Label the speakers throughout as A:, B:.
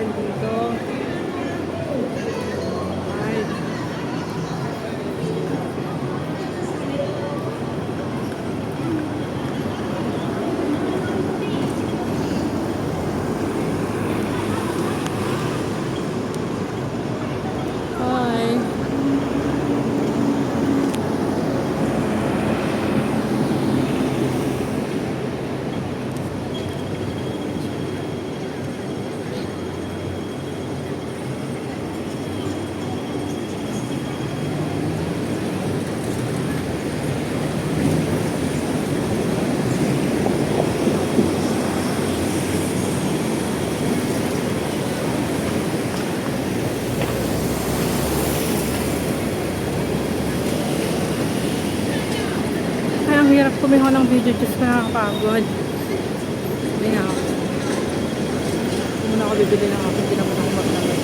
A: natin dito. Right. Ang hirap kumiho ng video, just nakakapagod. Sabi na ako. Hindi muna ako bibili ng ako. Hindi naman ako maglamay.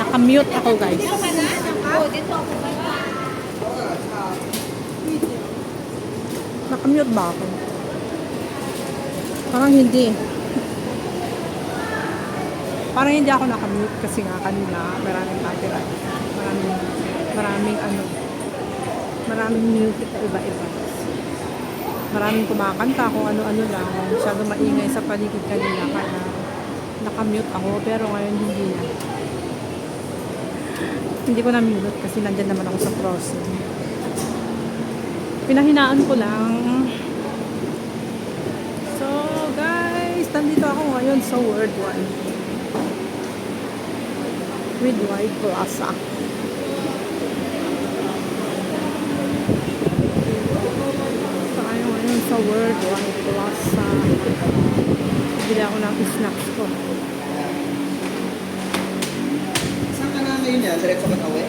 A: Nakamute ako, guys. Nakamute ba ako? Parang hindi. Parang hindi ako nakamute kasi nga kanina maraming copyright. Maraming music na iba-iba. Maraming kumakanta kung ano-ano lang. Masyado maingay sa paligid kanina kaya nakamute ako pero ngayon hindi na. Hindi ko na-mute kasi nandyan naman ako sa crossing. Pinahinaan ko lang. So, guys, nandito ako ngayon sa Worldwide. Worldwide Plaza. Tayo ngayon sa Worldwide Plaza. Bili ako ng snacks ko.
B: Saan ka na ngayon yan? Diretso ka na uwi?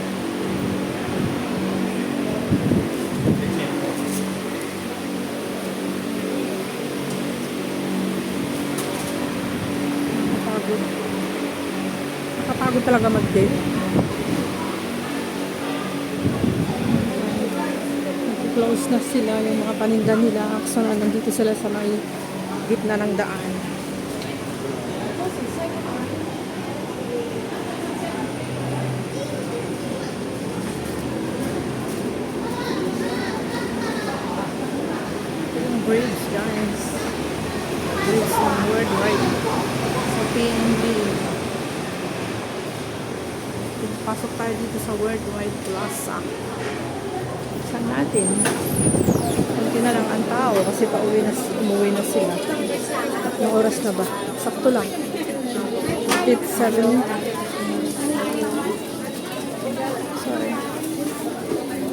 A: Nakapagod talaga mag-date. Close na sila yung mga paninda nila. So, nandito sila sa may gitna ng daan. Yung bridge, guys. Bridge ng Worldwide. Sa PNB. Pasok tayo dito sa Worldwide Plaza. Saan natin? Kunti na lang ang tao kasi umuwi na sila. Anong oras na ba? Sakto lang. It's 7. Sorry.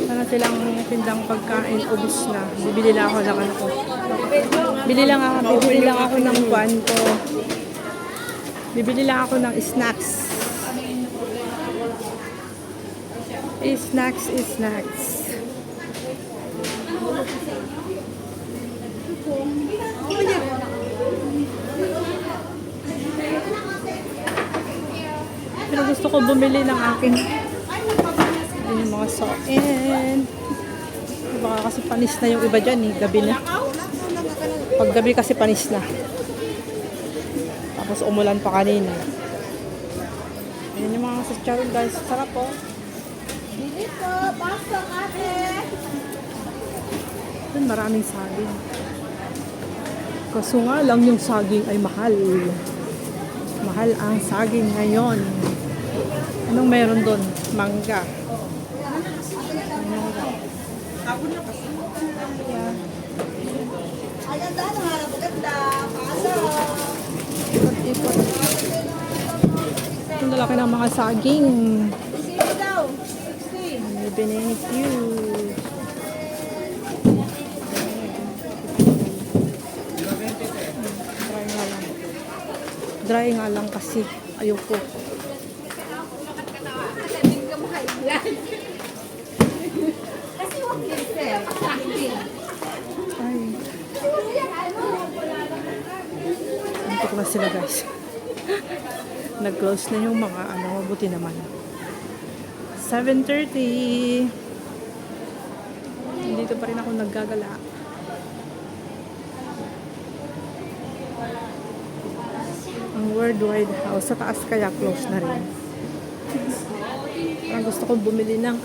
A: Sana silang tindang pagkain. Ubus na. Bibili lang ako ng ano ko. Bibili lang ako ng kwan ko. Bibili lang ako ng snacks. Snacks. Pero gusto ko bumili ng aking yung mga soin. Baka kasi panis na yung iba dyan eh. Gabi na. Pag gabi kasi panis na. Tapos umulan pa kanina. Ayan yung mga sascharon guys. Sarap po.
C: Dito, pasok ate.
A: Doon maraming saging. Kaso nga lang yung saging ay mahal. Mahal ang saging ngayon. Anong meron doon? Mangga.
C: Ay, ganda, nangarap ganda. Pasok.
A: Ikot-ikot. Ang lalaki ng mga saging.
C: Sino daw?
A: Thank you. Dry nga lang kasi ayoko.
C: Kasi wag din sir.
A: Ay. Papasok na sila guys. Nag-close na yung mga mabuti naman. 7:30. Dito pa rin ako naggagala. Ang Worldwide House sa taas kaya close na rin. Parang gusto kong bumili ng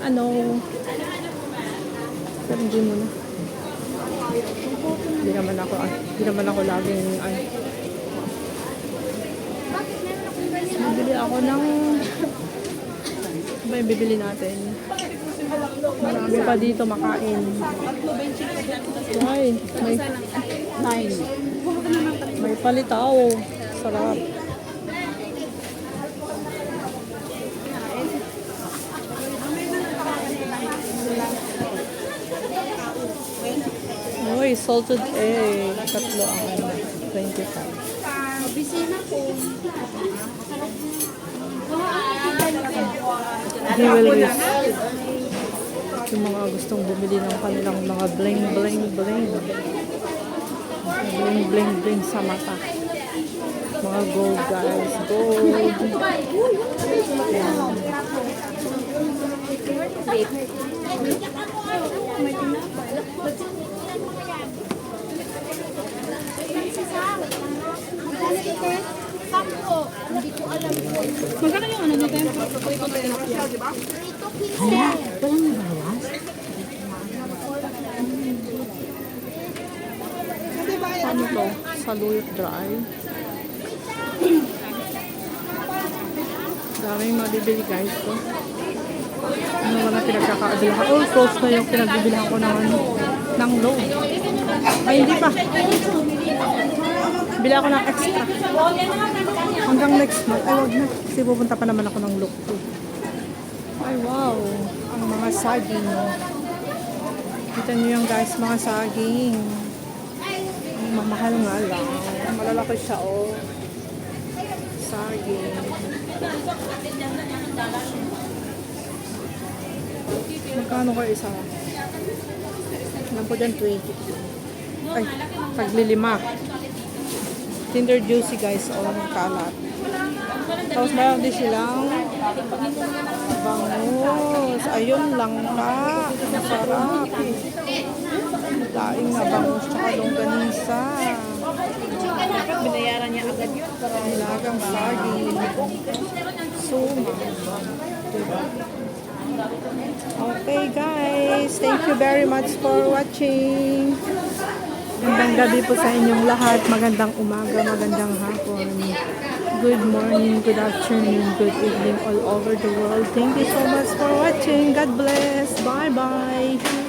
A: pero hindi mo na. Hindi naman ako laging bibili ako ng ba yung bibili natin? Marami pa dito makain. Ay, may palitaw. Sarap. Uy, salted egg. Tatlo ang 25.
C: Bisina po.
A: Jewelries. Yung mga gustong bumili ng kanilang mga bling bling bling. Bling bling bling sa mata. Mga gold guys. Gold. Yan.
C: Hindi ko alam po.
D: Magkano yung ano natin? Prito tilapia.
C: Prito 15.
D: Walang bawas?
A: Ano to? Saluyot Drive. Daming mabibili guys ko. Ano ba na pinagkakaabilahan? Oh, close na yung pinagbibilahan ko ng load. Ay, hindi pa. Bila ako ng extra. Hanggang next month. Ay, wag na. Kasi pupunta pa naman ako ng look too. Ay, wow. Ang mga saging. Kita nyo yung guys, mga saging. Ang mamahal nga lang. Malalaki siya, oh. Saging. Magkano kayo isa? Alam ko dyan, 20. Ay, taglilima. Kinder Juicy guys, o kalat. Tapos mayroon din silang bangus. Ayun lang ka. Masarap. Daing na bangus tsaka longganisa.
C: Binayaran niya agad yun.
A: Nilagang saging. Suma. Diba? Okay guys, thank you very much for watching. Magandang gabi po sa inyong lahat. Magandang umaga, magandang hapon. Good morning, good afternoon, good evening all over the world. Thank you so much for watching. God bless. Bye-bye.